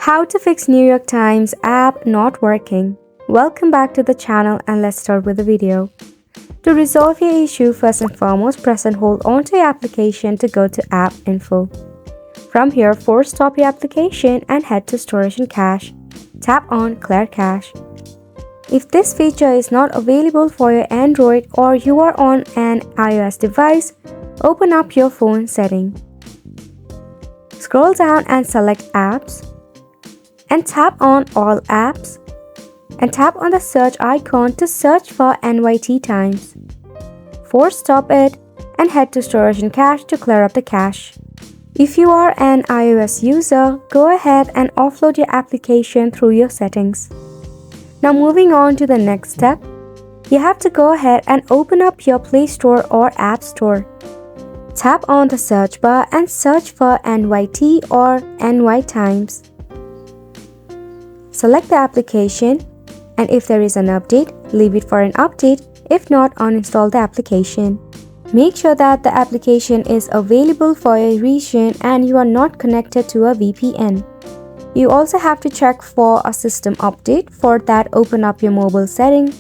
How to fix New York Times app not working. Welcome back to the channel and let's start with the video. To resolve your issue, first and foremost, press and hold onto your application to go to App Info. From here, force stop your application and head to Storage and Cache. Tap on Clear Cache. If this feature is not available for your Android or you are on an iOS device, open up your phone setting. Scroll down and select Apps and tap on All Apps and tap on the search icon to search for NYTimes. Force stop it and head to Storage and Cache to clear up the cache. If you are an iOS user, go ahead and offload your application through your settings. Now moving on to the next step, you have to go ahead and open up your Play Store or App Store. Tap on the search bar and search for NYT or NYTimes. Select the application, and if there is an update, leave it for an update. If not, uninstall the application. Make sure that the application is available for your region and you are not connected to a VPN. You also have to check for a system update. For that, open up your mobile setting,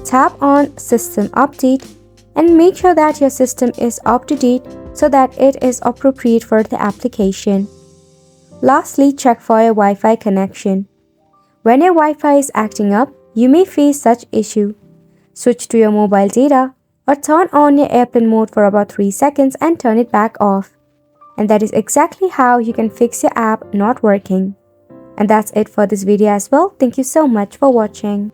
tap on System Update, and make sure that your system is up to date so that it is appropriate for the application. Lastly, check for your Wi-Fi connection. When your Wi-Fi is acting up, you may face such issue. Switch to your mobile data or turn on your airplane mode for about 3 seconds and turn it back off. And that is exactly how you can fix your app not working. And that's it for this video as well. Thank you so much for watching.